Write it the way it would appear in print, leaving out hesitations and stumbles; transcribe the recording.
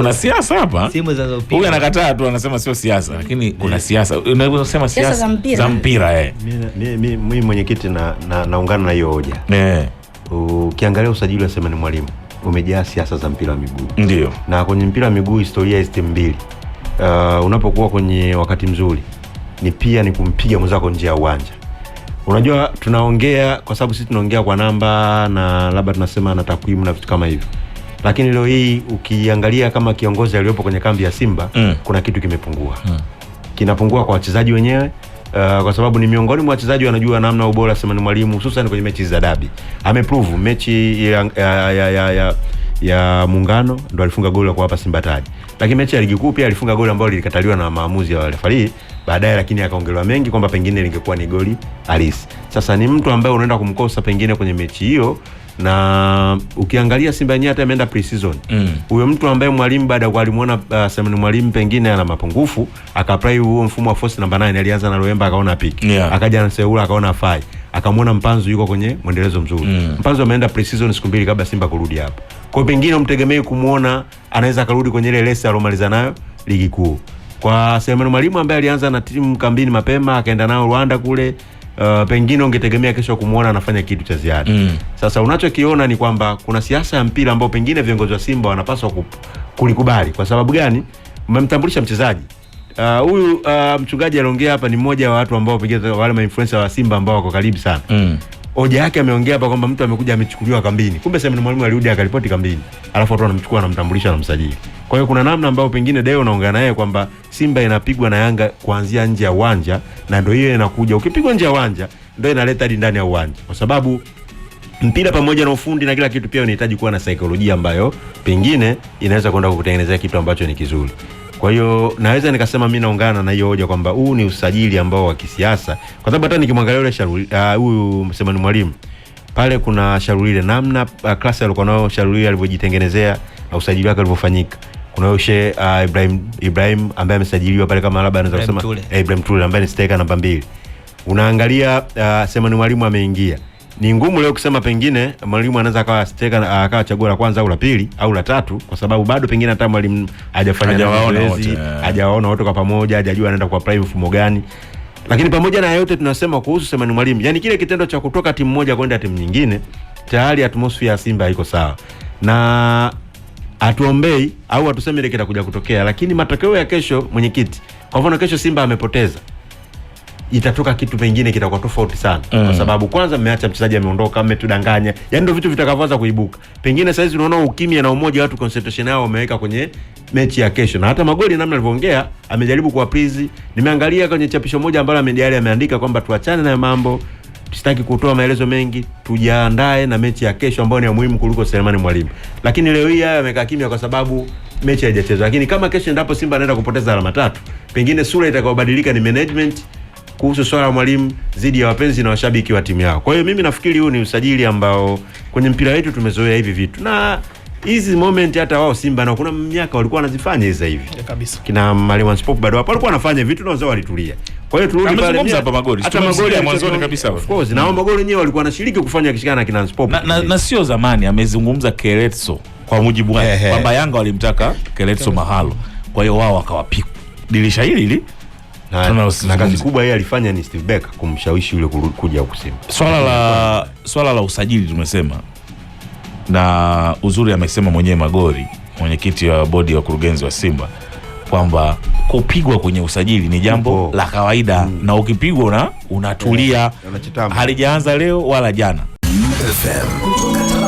kuna siasa hapa. Simu zinazopigwa. Huyu anakataa tu, anasema sio siasa, lakini kuna siasa. Unasema siasa za mpira. Mimi mwenyekiti naungana na hiyo hoja. Ukiangalia usajili wa Selemani Mwalimu umejaa siasa za mpira wa miguu. Ndio. Na kwenye mpira wa miguu historia ya timu mbili. Unapokuwa kwenye wakati mzuri ni kumpiga mwenzako nje ya uwanja. Unajua tunaongea kwa sababu sisi tunaongea kwa namba na labda tunasema na takwimu na vitu kama hivyo. Lakini leo hii ukiangalia kama kiongozi aliyopo kwenye kambi ya Simba kuna kitu kimepungua. Kinapungua kwa wachezaji wenyewe. Kwa sababu ni miongoni mwa wachezaji wanajua namna ubora Selemani Mwalimu, hususan kwenye mechi za dabi. Ameprove mechi ya Muungano ndo alifunga goli kwa hapa Simba Taji. Lakini mechi ya ligi kuu pia alifunga goli ambalo lilikataliwa na maamuzi ya referee baadaye, lakini akaongelewa mengi kwamba pengine lingekuwa ni goli halisi. Sasa ni mtu ambaye unaenda kumkosa pengine kwenye mechi hiyo, na ukiangalia Simba yenyewe hata ameenda pre-season. Huyo mtu ambaye Mwalimu baada ya alimuona Selemani Mwalimu pengine ana mapungufu, akaapply huo mfumo wa force number 9, alianza na Loemba akaona pick. Akaja na Seula akaona fai. Akamuona Mpanzu yuko kwenye mwendelezo mzuri. Mpanzu ameenda pre-season siku mbili kabla Simba kurudi hapa. Kwa pengine umtegemee kumuona anaweza karudi kwenye ile race alomaliza nayo ligi kuu. Kwa Selemani Mwalimu ambaye alianza na timu kambini mapema akaenda nao Rwanda kule, pengine ungetegemea kesho kumuona anafanya kitu cha ziada. Sasa unachokiona ni kwamba kuna siasa ya mpira ambao pengine viongozi wa Simba wanapaswa kulikubali. Kwa sababu gani? Mmemtambulisha mchezaji. Huyu mchungaji aliongea hapa ni mmoja wa watu ambao pengine wale ma-influencer wa Simba ambao wako karibu sana. Hoja yake ameongea hapa kwamba mtu amekuja amechukuliwa kambini. Kumbe Selemani Mwalimu alirudi akaripoti kambini. Alafu watu wanamchukua anamtambulisha na msajili. Kwa hiyo kuna namna ambayo pengine Deo naongea naye kwamba Simba inapigwa na Yanga kuanzia nje ya uwanja, na ndio hiyo inakuja. Ukipigwa nje ya uwanja ndio inaleta hadi ndani ya uwanja. Kwa sababu mpira pamoja na ufundi na kila kitu pia unahitaji kuwa na saikolojia ambayo pengine inaweza kwenda kukutengenezea kitu ambacho ni kizuri. Kwa hiyo naweza nikasema mimi naungana na hiyo hoja kwamba huu ni usajili ambao wa kisiasa. Kwa sababu hata nikimwangalia yule Sharuli huyu Selemani Mwalimu pale kuna Sharuli namna klasi alikuwa nayo Sharuli alivyojitengenezea na usajili wake ulivyofanyika. Kuna yule Ibrahim ambaye amesajiliwa pale kama labda anaweza kusema Ibrahim Tule ambaye ni striker namba 2. Unaangalia Selemani Mwalimu ameingia. Ni ngumu leo kusema pengine Mwalimu anaweza akawa striker akawa chaguo la kwanza au la pili au la tatu, kwa sababu bado pengine hata Mwalimu hajafanya mazoezi, hajawaona wote kwa pamoja, hajajua anaenda kwa prime mfumo gani. Lakini pamoja na yote tunasema kuhusu Selemani Mwalimu, yani kile kitendo cha kutoka timu moja kwenda timu nyingine, tayari atmosphere ya Simba haiko sawa. Na atuombei au atuseme ile kitakuja kutokea, lakini matokeo ya kesho mwenyekiti, kwa mfano kesho Simba amepoteza, itatoka kitu pengine kitakuwa tofauti sana. Kwa sababu kwanza mmeacha mchezaji ameondoka, mmetudanganya. Yaani ndio vitu vitakavyoanza kuibuka. Pengine sasa hizi unaona ukimya na umoja, watu concentration yao wameweka kwenye mechi ya kesho. Na hata Magoli namna alivyoongea amejaribu kuwa please. Nimeangalia kwenye chapisho moja ambalo ameandika kwamba tuachane na mambo, tusitaki kutoa maelezo mengi, tujiandae na mechi ya kesho ambayo ni ya muhimu kuliko Selemani Mwalimu. Lakini leo hii haya amekaa kimya kwa sababu mechi haijachezwa. Lakini kama kesho endapo Simba anaenda kupoteza alama 3, pengine sura itakayobadilika ni management kuhusu swala la Mwalimu zidi ya wapenzi na washabiki wa timu yao. Kwa hiyo mimi nafikiri huu ni usajili ambao kwenye mpira wetu tumezoea hivi vitu. Na hizi moment hata wao Simba na kuna miaka walikuwa wanazifanya hizi hivi. Kabisa. Kina Maliwan Sport bado hapo walikuwa wanafanya vitu na wazao walitulia. Kwa hiyo turudi pale hapa Magoli. Hata Magoli ya mwanzoni kabisa. Of course, na hao Magoli wenyewe walikuwa wanashiriki kufanya kishikana na kina Sport. Na sio zamani amezungumza Keletso kwa mujibu wake kwamba Yanga walimtaka Keletso mahalo. Kwa hiyo wao wakawapiku. Dirisha hili na kazi kubwa yeye alifanya ni Steve Becker kumshawishi yule kuja huko Simba. Swala la usajili tumesema, na uzuri amesema mwenyewe Magori, mwenyekiti wa bodi ya wakurugenzi wa Simba, kwamba kupigwa kwenye usajili ni jambo la kawaida, na ukipigwa unatulia. Halijaanza leo wala jana. FM.